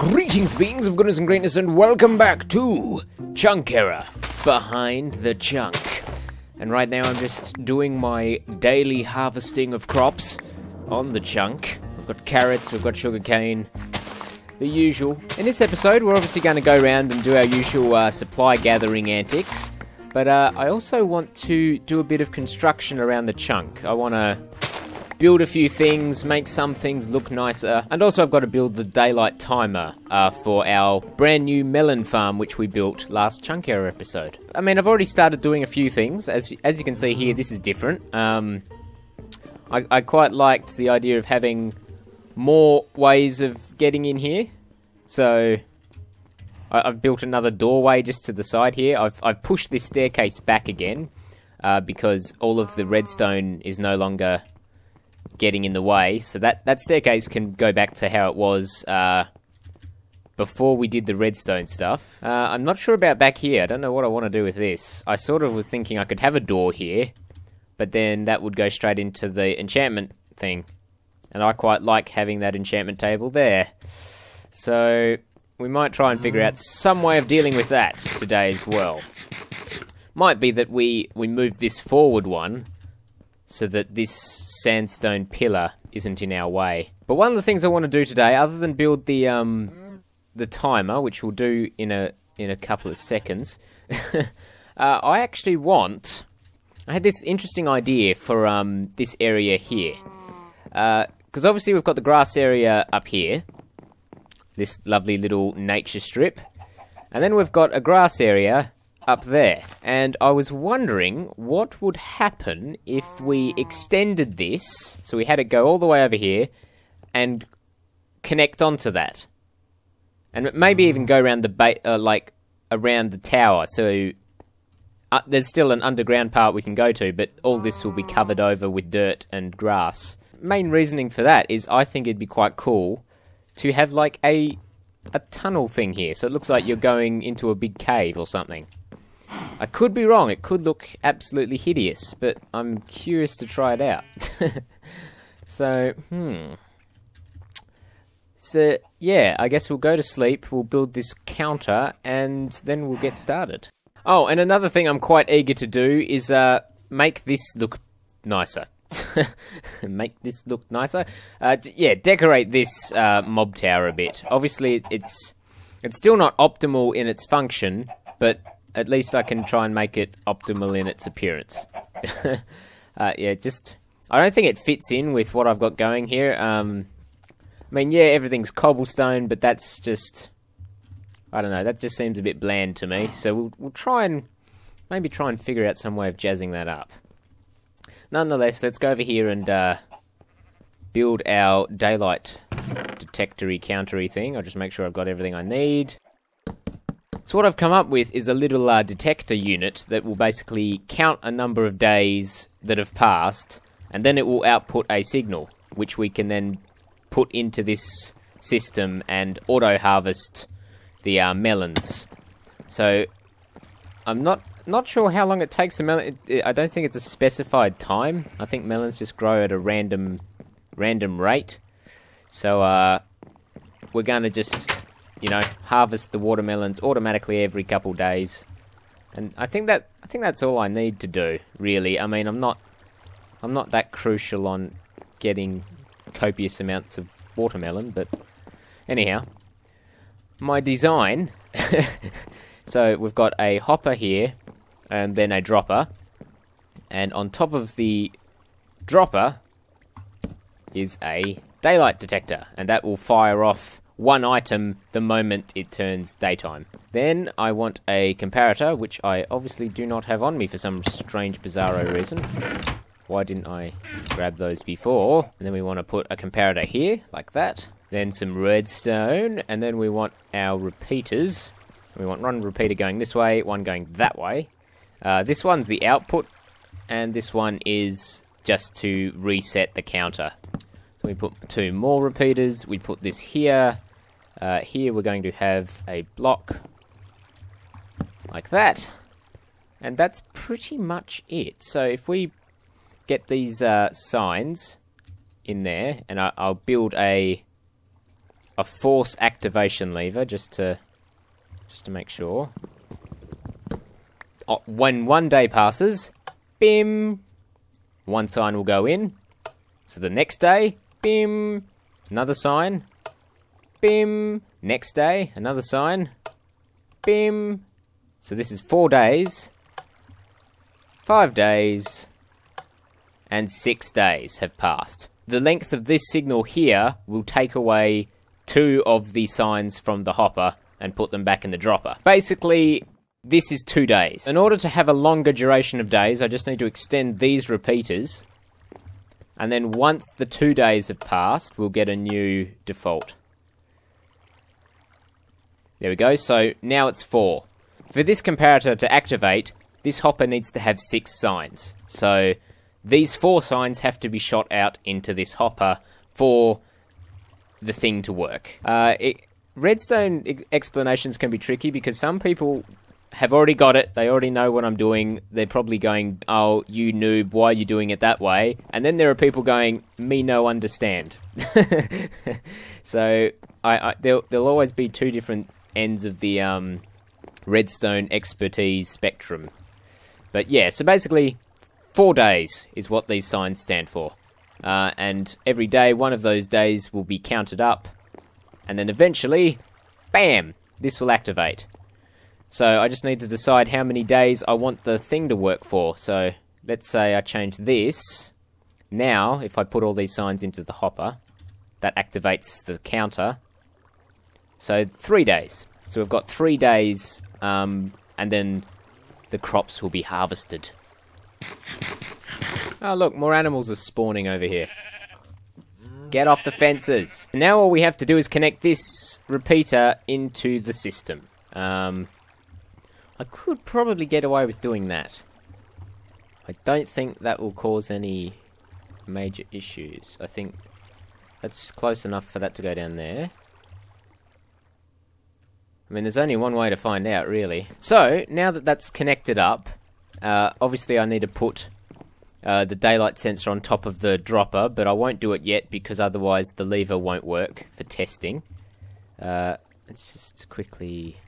Greetings, beings of goodness and greatness, and welcome back to Chunk Era, Behind the Chunk. And right now I'm just doing my daily harvesting of crops on the chunk. We've got carrots, we've got sugarcane, the usual. In this episode, we're obviously going to go around and do our usual supply gathering antics. But I also want to do a bit of construction around the chunk. I want to build a few things, make some things look nicer. And also I've got to build the daylight timer for our brand new melon farm, which we built last Chunk Era episode. I mean, I've already started doing a few things. As you can see here, this is different. I quite liked the idea of having more ways of getting in here. So I've built another doorway just to the side here. I've pushed this staircase back again because all of the redstone is no longer getting in the way. So that staircase can go back to how it was before we did the redstone stuff. I'm not sure about back here. I don't know what I want to do with this. I sort of was thinking I could have a door here, but then that would go straight into the enchantment thing. And I quite like having that enchantment table there. So we might try and figure out some way of dealing with that today as well. Might be that we move this forward one so that this sandstone pillar isn't in our way. But one of the things I want to do today, other than build the timer, which we'll do in a couple of seconds, I actually want. I had this interesting idea for this area here, because obviously we've got the grass area up here, this lovely little nature strip, and then we've got a grass area up there, and I was wondering what would happen if we extended this, so we had it go all the way over here and connect onto that, and maybe even go around the around the tower. So there's still an underground part we can go to, but all this will be covered over with dirt and grass. Main reasoning for that is I think it'd be quite cool to have like a tunnel thing here, so it looks like you're going into a big cave or something. I could be wrong, it could look absolutely hideous, but I'm curious to try it out. So, So, yeah, I guess we'll go to sleep, we'll build this counter, and then we'll get started. Oh, and another thing I'm quite eager to do is make this look nicer. Make this look nicer? Yeah, decorate this mob tower a bit. Obviously, it's still not optimal in its function, but at least I can try and make it optimal in its appearance. Yeah, I don't think it fits in with what I've got going here. I mean, yeah, everything's cobblestone, but that's just, I don't know, that just seems a bit bland to me. So we'll try and, maybe try and figure out some way of jazzing that up. Nonetheless, let's go over here and build our daylight detectory countery thing. I'll just make sure I've got everything I need. So what I've come up with is a little detector unit that will basically count a number of days that have passed, and then it will output a signal, which we can then put into this system and auto-harvest the melons. So I'm not sure how long it takes the melon. I don't think it's a specified time. I think melons just grow at a random rate. So we're going to just, you know, harvest the watermelons automatically every couple days, and I think that's all I need to do, really. I mean, I'm not that crucial on getting copious amounts of watermelon, but anyhow, my design. So we've got a hopper here, and then a dropper, and on top of the dropper is a daylight detector, and that will fire off one item the moment it turns daytime. Then I want a comparator, which I obviously do not have on me for some strange bizarro reason. Why didn't I grab those before? And then we want to put a comparator here, like that. Then some redstone, and then we want our repeaters. We want one repeater going this way, one going that way. This one's the output, and this one is just to reset the counter. So we put two more repeaters, we put this here. Here we're going to have a block like that, and that's pretty much it. So if we get these signs in there, and I'll build a a force activation lever just to make sure. When 1 day passes, bim, one sign will go in. So the next day, bim, another sign, bim, next day, another sign, bim. So this is 4 days, 5 days, and 6 days have passed. The length of this signal here will take away 2 of the signs from the hopper and put them back in the dropper. Basically, this is 2 days. In order to have a longer duration of days, I just need to extend these repeaters. And then once the 2 days have passed, we'll get a new default. There we go, so now it's 4. For this comparator to activate, this hopper needs to have 6 signs. So these 4 signs have to be shot out into this hopper for the thing to work. Redstone explanations can be tricky because some people have already got it, they already know what I'm doing, they're probably going, oh, you noob, why are you doing it that way? And then there are people going, me no understand. So, there'll always be 2 different ends of the redstone expertise spectrum. But yeah, so basically, 4 days is what these signs stand for. And every day, one of those days will be counted up, and then eventually, bam, this will activate. So I just need to decide how many days I want the thing to work for. So let's say I change this. Now, if I put all these signs into the hopper, that activates the counter. So 3 days. So we've got 3 days, and then the crops will be harvested. Oh look, more animals are spawning over here. Get off the fences. Now all we have to do is connect this repeater into the system. I could probably get away with doing that. I don't think that will cause any major issues. I think that's close enough for that to go down there. I mean, there's only one way to find out, really. So, now that that's connected up, obviously I need to put the daylight sensor on top of the dropper, but I won't do it yet because otherwise the lever won't work for testing. Let's just quickly...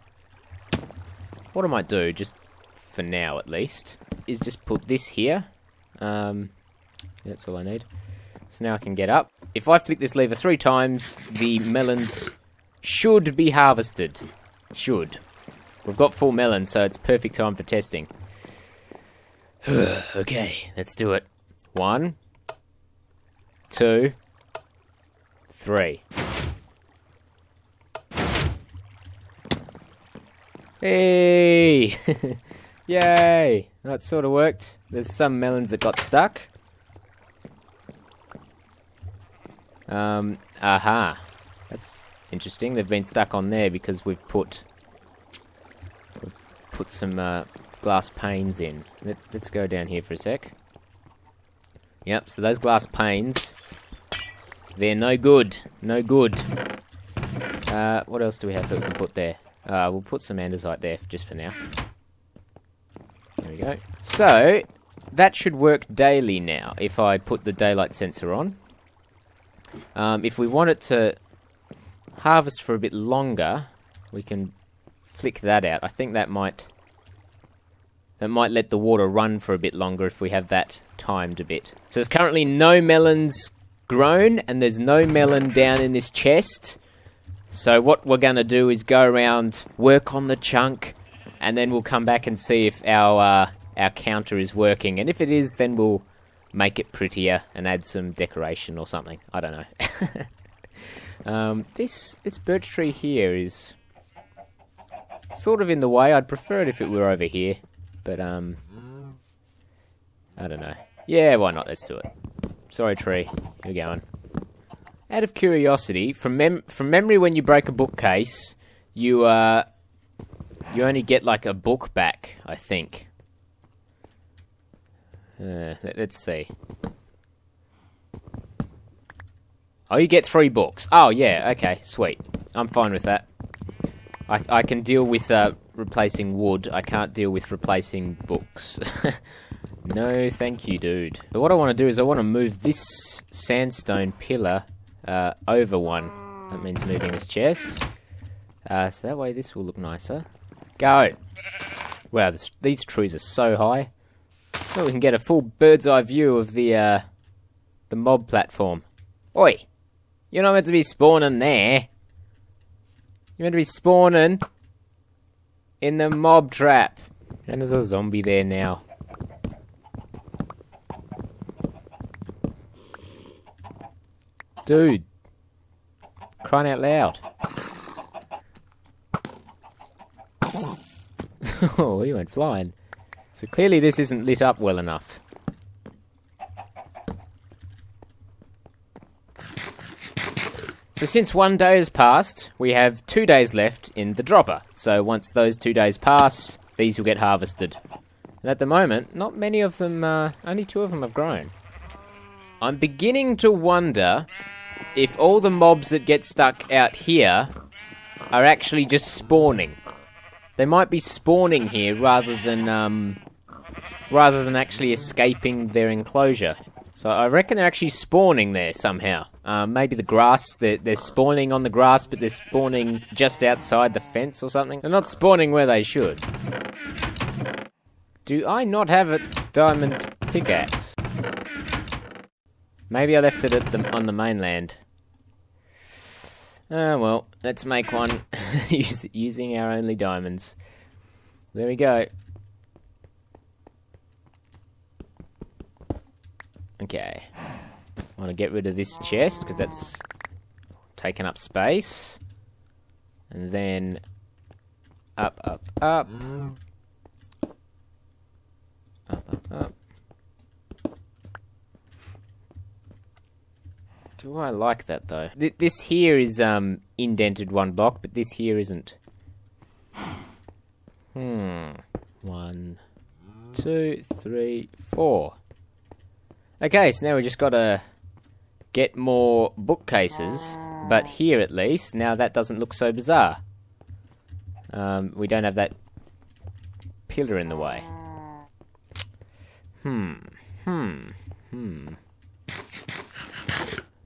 What I might do, just for now at least, is just put this here. That's all I need. So now I can get up. If I flick this lever 3 times, the melons should be harvested. Should. We've got full melons, so it's perfect time for testing. Okay, let's do it. 1, 2, 3. Hey! Yay! That sort of worked. There's some melons that got stuck. Aha. That's interesting. They've been stuck on there because we've put some glass panes in. Let's go down here for a sec. Yep, so those glass panes, they're no good. No good. What else do we have that we can put there? We'll put some andesite there just for now. There we go. So, that should work daily now if I put the daylight sensor on. If we want it to harvest for a bit longer, we can flick that out. I think that might let the water run for a bit longer if we have that timed a bit. So there's currently no melons grown, and there's no melon down in this chest. So what we're going to do is go around, work on the chunk, and then we'll come back and see if our counter is working. And if it is, then we'll make it prettier and add some decoration or something. I don't know. This birch tree here is sort of in the way. I'd prefer it if it were over here. But, I don't know. Yeah, why not? Let's do it. Sorry, tree. You're going. Out of curiosity, from memory, when you break a bookcase, you only get like a book back, I think. Let's see. Oh, you get 3 books. Oh, yeah, okay, sweet. I'm fine with that. I can deal with replacing wood. I can't deal with replacing books. No, thank you, dude. But what I want to do is I want to move this sandstone pillar over one. That means moving this chest. So that way this will look nicer. Go! Wow, these trees are so high. Well, we can get a full bird's eye view of the mob platform. Oi! You're not meant to be spawning there. You're meant to be spawning in the mob trap. And there's a zombie there now. Dude. Crying out loud. Oh, he went flying. So clearly this isn't lit up well enough. So since 1 day has passed, we have 2 days left in the dropper. So once those 2 days pass, these will get harvested. And at the moment, not many of them, only 2 of them have grown. I'm beginning to wonder if all the mobs that get stuck out here are actually just spawning. They might be spawning here rather than actually escaping their enclosure. So I reckon they're actually spawning there somehow. Maybe the grass, they're spawning on the grass, but they're spawning just outside the fence or something. They're not spawning where they should. Do I not have a diamond pickaxe? Maybe I left it on the mainland. Well, let's make one using our only diamonds. There we go. Okay. I want to get rid of this chest, because that's taking up space. And then up, up, up. Up, up, up. Do I like that, though? This here is indented 1 block, but this here isn't. 1, 2, 3, 4. Okay, so now we just gotta get more bookcases, but here at least, now that doesn't look so bizarre. We don't have that pillar in the way.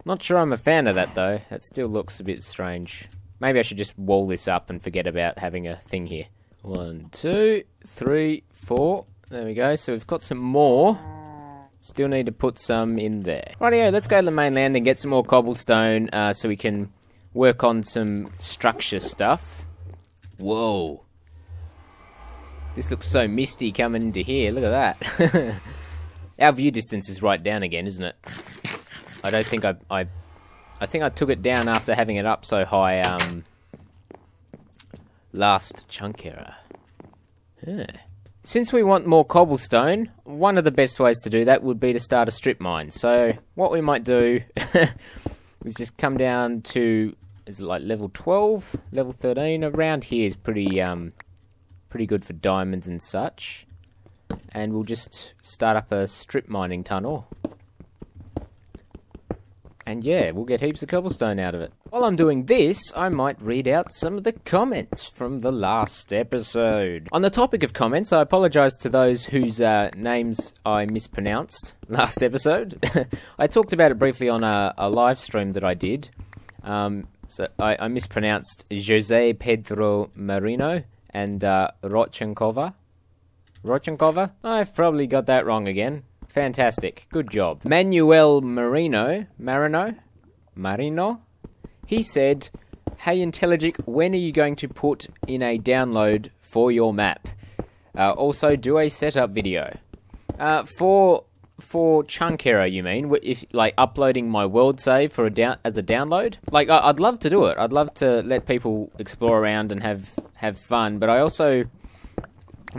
Not sure I'm a fan of that, though. That still looks a bit strange. Maybe I should just wall this up and forget about having a thing here. 1, 2, 3, 4. There we go. So we've got some more. Still need to put some in there. Rightio, let's go to the mainland and get some more cobblestone so we can work on some structure stuff. Whoa. This looks so misty coming into here. Look at that. Our view distance is right down again, isn't it? I don't think I think I took it down after having it up so high last chunk error. Yeah. Since we want more cobblestone, one of the best ways to do that would be to start a strip mine. So what we might do is just come down to, is it like level 12, level 13? Around here is pretty good for diamonds and such. And we'll just start up a strip mining tunnel. And yeah, we'll get heaps of cobblestone out of it. While I'm doing this, I might read out some of the comments from the last episode. On the topic of comments, I apologise to those whose names I mispronounced last episode. I talked about it briefly on a live stream that I did. So I mispronounced Jose Pedro Marino and Rochenkova. Rochenkova? I've probably got that wrong again. Fantastic. Good job. Manuel Marino, he said, "Hey Intelligic, when are you going to put in a download for your map? Also, do a setup video." For chunk error, you mean? If like uploading my world save for as a download? Like I'd love to do it. I'd love to let people explore around and have fun. But I'm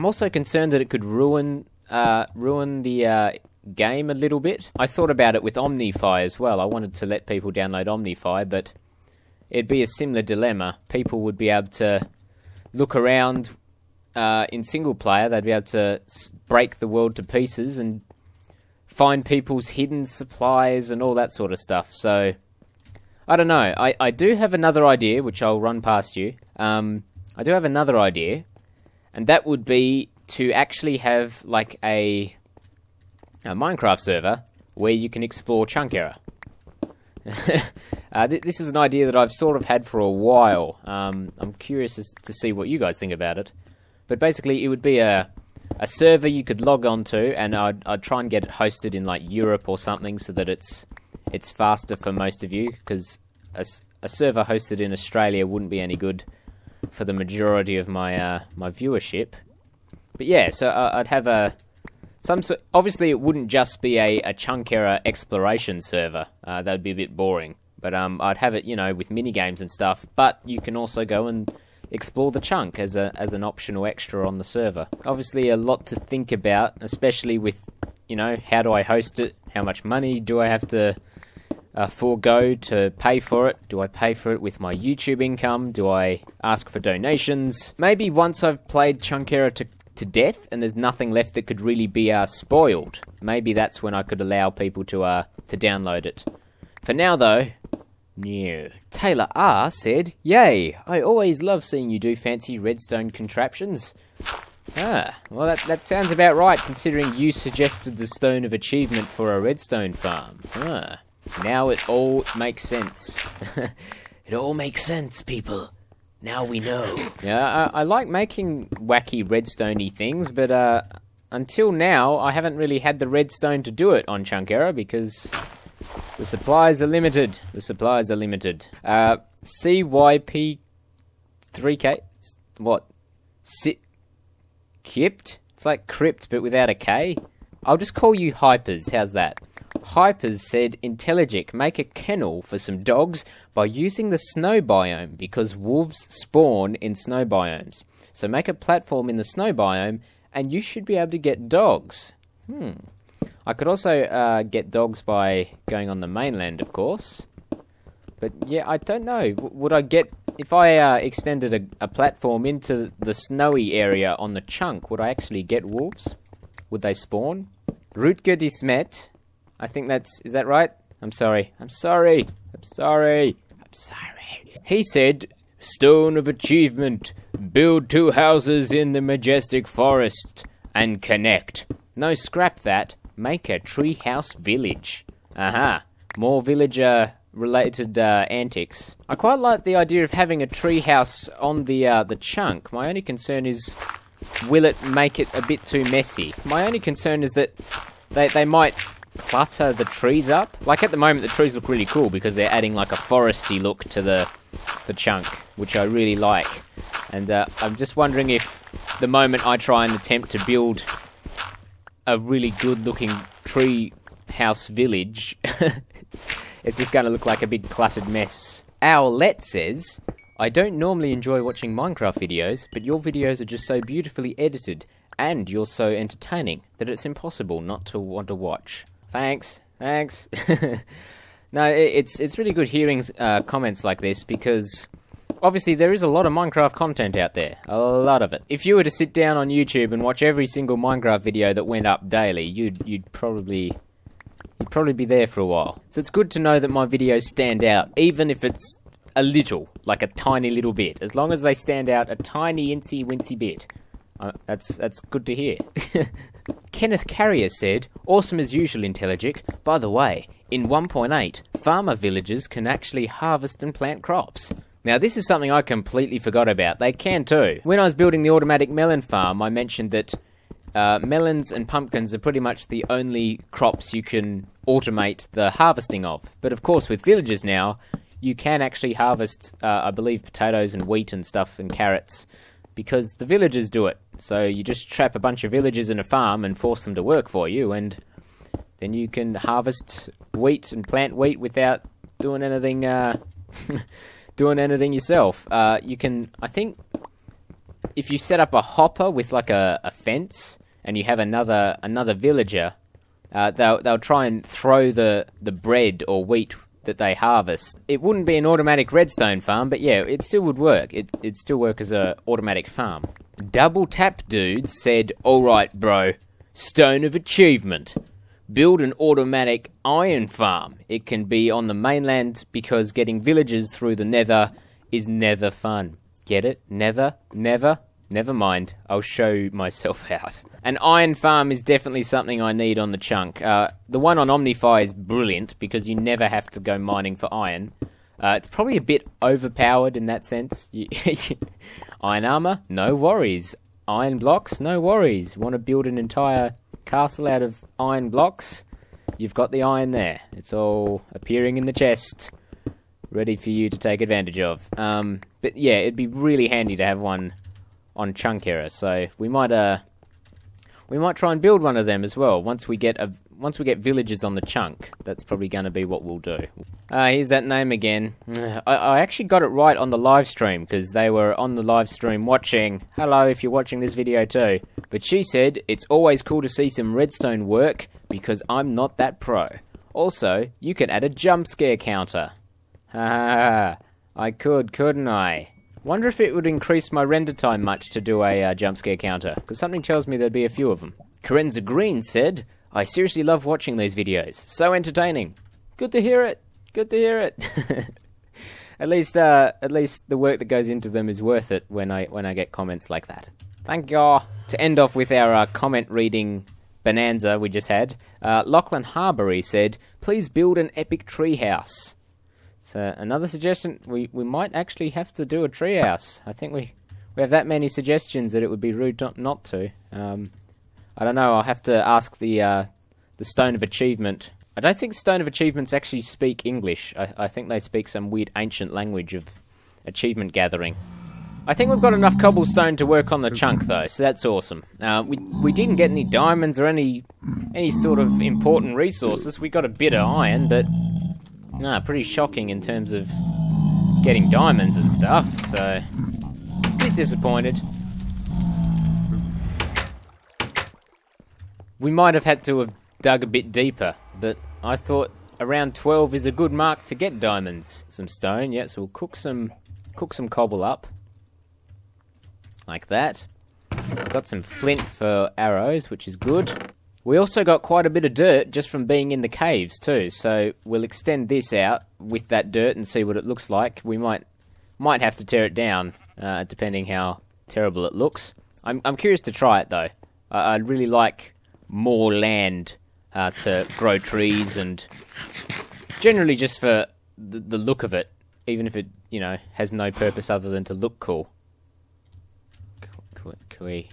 also concerned that it could ruin the game a little bit. I thought about it with OmniFi as well. I wanted to let people download OmniFi, but it'd be a similar dilemma. People would be able to look around in single player. They'd be able to break the world to pieces and find people's hidden supplies and all that sort of stuff. So, I don't know. I do have another idea, which I'll run past you. I do have another idea, and that would be to actually have like a Minecraft server where you can explore chunk error. This is an idea that I've sort of had for a while. I'm curious to see what you guys think about it. But basically, it would be a server you could log on to, and I'd try and get it hosted in like Europe or something, so that it's faster for most of you. Because a server hosted in Australia wouldn't be any good for the majority of my my viewership. But yeah, so I'd have obviously it wouldn't just be a chunk error exploration server. That'd be a bit boring. But I'd have it, you know, with mini games and stuff. But you can also go and explore the chunk as an optional extra on the server. Obviously a lot to think about, especially with, you know, how do I host it? How much money do I have to forego to pay for it? Do I pay for it with my YouTube income? Do I ask for donations? Maybe once I've played chunk error to death and there's nothing left that could really be spoiled, maybe that's when I could allow people to download it. For now though, no. Taylor R said, "Yay, I always love seeing you do fancy redstone contraptions." Ah, well that sounds about right, considering you suggested the stone of achievement for a redstone farm. Ah, now it all makes sense. It all makes sense, people. Now we know. Yeah, I like making wacky redstone-y things, but until now I haven't really had the redstone to do it on chunk error because the supplies are limited. The supplies are limited. CYP 3K. What? Crypt? It's like crypt, but without a K. I'll just call you Hypers. How's that? Hypers said, Intelligic, make a kennel for some dogs by using the snow biome because wolves spawn in snow biomes. So make a platform in the snow biome and you should be able to get dogs. I could also get dogs by going on the mainland, of course. But yeah, I don't know. Would I get... If I extended a platform into the snowy area on the chunk, would I actually get wolves? Would they spawn? Rutger Dismet. I think that's... Is that right? I'm sorry. I'm sorry. I'm sorry. I'm sorry. He said, Stone of Achievement. Build 2 houses in the majestic forest and connect. No, scrap that. Make a treehouse village. Aha. More villager-related antics. I quite like the idea of having a treehouse on the chunk. My only concern is, will it make it a bit too messy? My only concern is that they might clutter the trees up. Like at the moment, the trees look really cool because they're adding like a foresty look to the chunk, which I really like. And I'm just wondering if the moment I try and attempt to build a really good-looking tree house village, it's just going to look like a big cluttered mess. Owlet says, I don't normally enjoy watching Minecraft videos, but your videos are just so beautifully edited, and you're so entertaining, that it's impossible not to want to watch. Thanks. Thanks. No, it's really good hearing comments like this, because obviously there is a lot of Minecraft content out there. A lot of it. If you were to sit down on YouTube and watch every single Minecraft video that went up daily, you'd probably be there for a while. So it's good to know that my videos stand out, even if it's a little, like a tiny little bit. As long as they stand out a tiny incy-wincy bit. That's good to hear. Kenneth Carrier said, awesome as usual, Intelligic. By the way, in 1.8, farmer villages can actually harvest and plant crops. Now, this is something I completely forgot about. They can too. When I was building the automatic melon farm, I mentioned that melons and pumpkins are pretty much the only crops you can automate the harvesting of. But of course, with villages now, you can actually harvest, I believe, potatoes and wheat and stuff and carrots, because the villagers do it. So you just trap a bunch of villagers in a farm and force them to work for you, and then you can harvest wheat and plant wheat without doing anything yourself. You can, I think, if you set up a hopper with like a fence and you have another villager, they'll try and throw the bread or wheat that they harvest. It wouldn't be an automatic redstone farm, but yeah, it still would work. It'd still work as a automatic farm. Double Tap Dude said, alright bro, Stone of Achievement. Build an automatic iron farm. It can be on the mainland because getting villagers through the nether is never fun. Get it? Never? Never mind, I'll show myself out. An iron farm is definitely something I need on the chunk. The one on Omnify is brilliant because you never have to go mining for iron. It's probably a bit overpowered in that sense. Iron armor? No worries. Iron blocks? No worries. Want to build an entire castle out of iron blocks? You've got the iron there. It's all appearing in the chest, ready for you to take advantage of. But yeah, it'd be really handy to have one on Chunk Era, so we might try and build one of them as well. Once we get villagers on the chunk, that's probably going to be what we'll do. Here's that name again. I actually got it right on the live stream because they were on the live stream watching. Hello, if you're watching this video too. But she said it's always cool to see some redstone work because I'm not that pro. Also, you can add a jump scare counter. Ha! I could, couldn't I? Wonder if it would increase my render time much to do a jump scare counter, because something tells me there'd be a few of them. Karenza Green said, I seriously love watching these videos. So entertaining. Good to hear it. Good to hear it. At least the work that goes into them is worth it when I get comments like that. Thank you. To end off with our comment reading bonanza we just had, Lachlan Harbury said, please build an epic treehouse. So another suggestion, we might actually have to do a treehouse. I think we have that many suggestions that it would be rude not to. I don't know, I'll have to ask the Stone of Achievement. I don't think Stone of Achievements actually speak English. I think they speak some weird ancient language of achievement gathering. I think we've got enough cobblestone to work on the chunk though, so that's awesome. We didn't get any diamonds or any sort of important resources. We got a bit of iron, but no, pretty shocking in terms of getting diamonds and stuff, so a bit disappointed. We might have had to have dug a bit deeper, but I thought around 12 is a good mark to get diamonds. Some stone, yeah, so we'll cook some cobble up. Like that. Got some flint for arrows, which is good. We also got quite a bit of dirt just from being in the caves too, so we'll extend this out with that dirt and see what it looks like. We might have to tear it down, depending how terrible it looks. I'm curious to try it though. I'd really like more land to grow trees and generally just for the look of it, even if it, you know, has no purpose other than to look cool. Quee.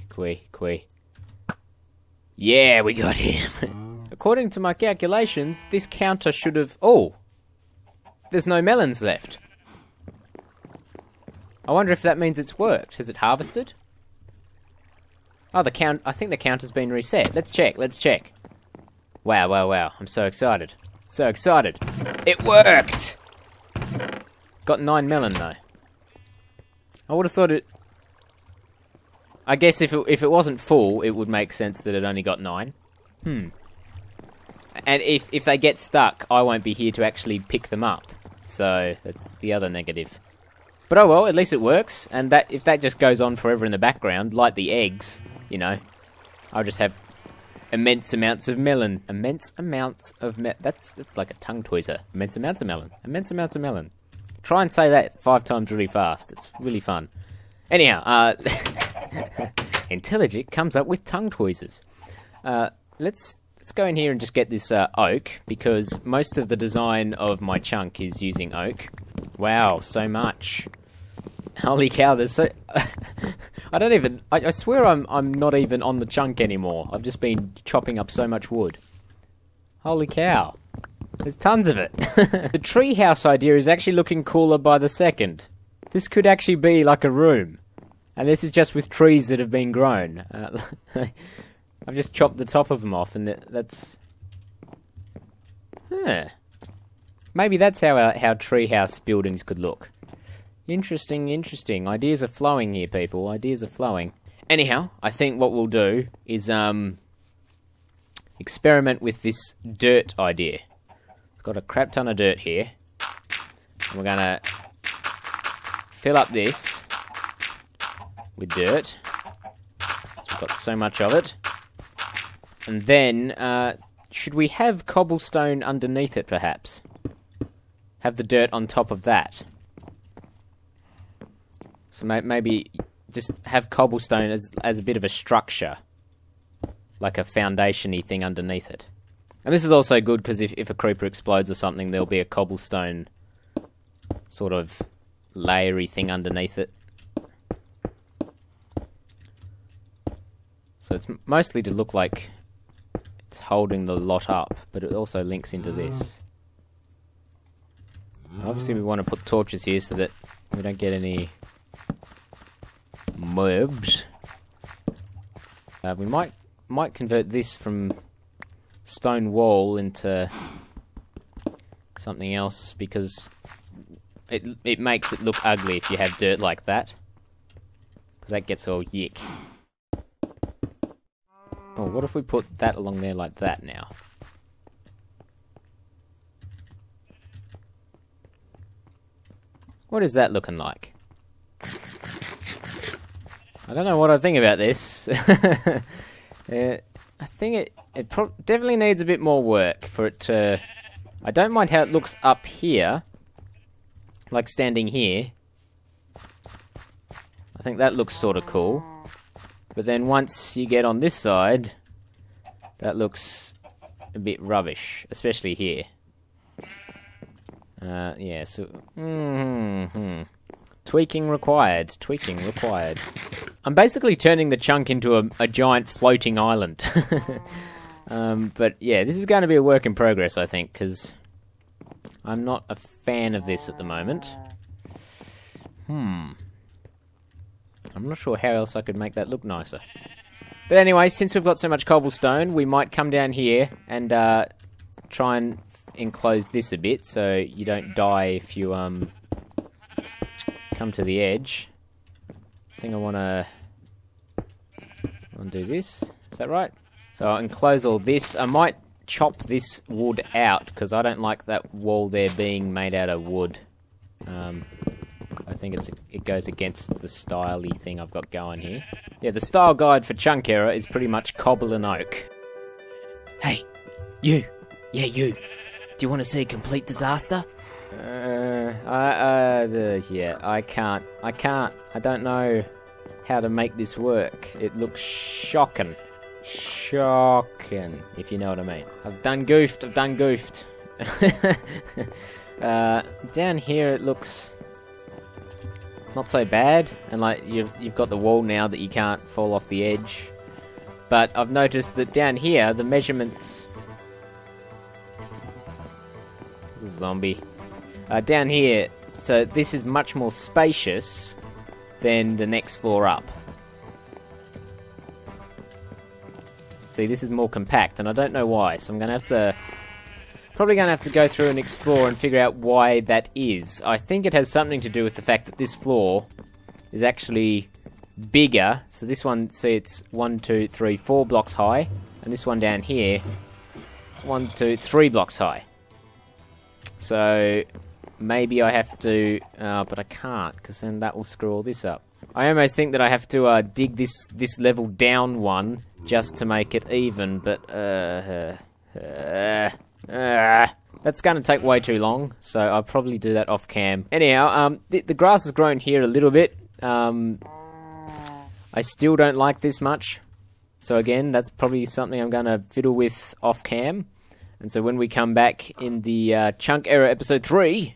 Yeah, we got him. According to my calculations, this counter should have... Oh! There's no melons left. I wonder if that means it's worked. Has it harvested? Oh, I think the counter's been reset. Let's check. Wow. I'm so excited. It worked! Got 9 melon, though. I would have thought it... I guess if it wasn't full, it would make sense that it only got 9. And if they get stuck, I won't be here to actually pick them up. So, that's the other negative. But oh well, at least it works. And that if that just goes on forever in the background, like the eggs, you know, I'll just have immense amounts of melon. That's like a tongue twister. Immense amounts of melon. Try and say that 5 times really fast. It's really fun. Anyhow, Intelligic comes up with tongue tweezers. Let's go in here and just get this oak, because most of the design of my chunk is using oak. Wow, so much. Holy cow, there's so... I swear I'm not even on the chunk anymore. I've just been chopping up so much wood. Holy cow. There's tons of it. The treehouse idea is actually looking cooler by the second. This could actually be like a room. And this is just with trees that have been grown. I've just chopped the top of them off, and that's... Huh. Maybe that's how treehouse buildings could look. Interesting. Ideas are flowing here, people. Ideas are flowing. Anyhow, I think what we'll do is experiment with this dirt idea. It's got a crap ton of dirt here. And we're gonna fill up this with dirt. So we've got so much of it. And then, should we have cobblestone underneath it, perhaps? Have the dirt on top of that. So maybe just have cobblestone as a bit of a structure. Like a foundation-y thing underneath it. And this is also good because if a creeper explodes or something, there'll be a cobblestone sort of layery thing underneath it. So it's mostly to look like it's holding the lot up, but it also links into this. Obviously we want to put torches here so that we don't get any mobs. We might convert this from stone wall into something else because it makes it look ugly if you have dirt like that, because that gets all yick. Oh, what if we put that along there like that now? What is that looking like? I don't know what I think about this. I think it definitely needs a bit more work for it to... I don't mind how it looks up here, like standing here. I think that looks sort of cool. But then once you get on this side, that looks a bit rubbish, especially here. Yeah, so... Tweaking required. Tweaking required. I'm basically turning the chunk into a giant floating island. But yeah, this is going to be a work in progress, I think, because I'm not a fan of this at the moment. I'm not sure how else I could make that look nicer. But anyway, since we've got so much cobblestone, we might come down here and try and enclose this a bit so you don't die if you come to the edge. I think I want to do this. Is that right? So I'll enclose all this. I might chop this wood out because I don't like that wall there being made out of wood. I think it goes against the style-y thing I've got going here. Yeah, the style guide for chunk error is pretty much cobble and oak. Hey, you. Yeah, you. Do you want to see a complete disaster? Yeah, I can't. I don't know how to make this work. It looks shocking. Shocking, if you know what I mean. I've done goofed. Down here it looks not so bad, and like you've got the wall now that you can't fall off the edge. But I've noticed that down here the measurements... This is a zombie. Down here, so this is much more spacious than the next floor up. See, this is more compact, and I don't know why, so I'm going to have to... Probably going to have to go through and explore and figure out why that is. I think it has something to do with the fact that this floor is actually bigger. So this one, see, it's 1, 2, 3, 4 blocks high, and this one down here is 1, 2, 3 blocks high. So maybe I have to... but I can't, because then that will screw all this up. I almost think that I have to dig this level down one just to make it even, but that's going to take way too long, so I'll probably do that off cam. Anyhow, the grass has grown here a little bit. I still don't like this much, so again, that's probably something I'm going to fiddle with off cam. And so when we come back in the Chunk Error episode 3,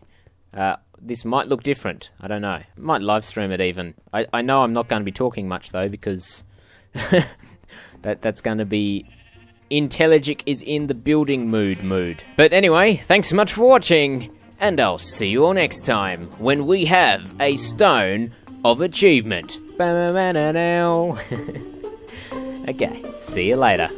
this might look different. I don't know. I might live stream it even. I know I'm not going to be talking much though, because that's going to be Intelligic is in the building mood. But anyway, thanks so much for watching, and I'll see you all next time when we have a stone of achievement. Okay, see you later.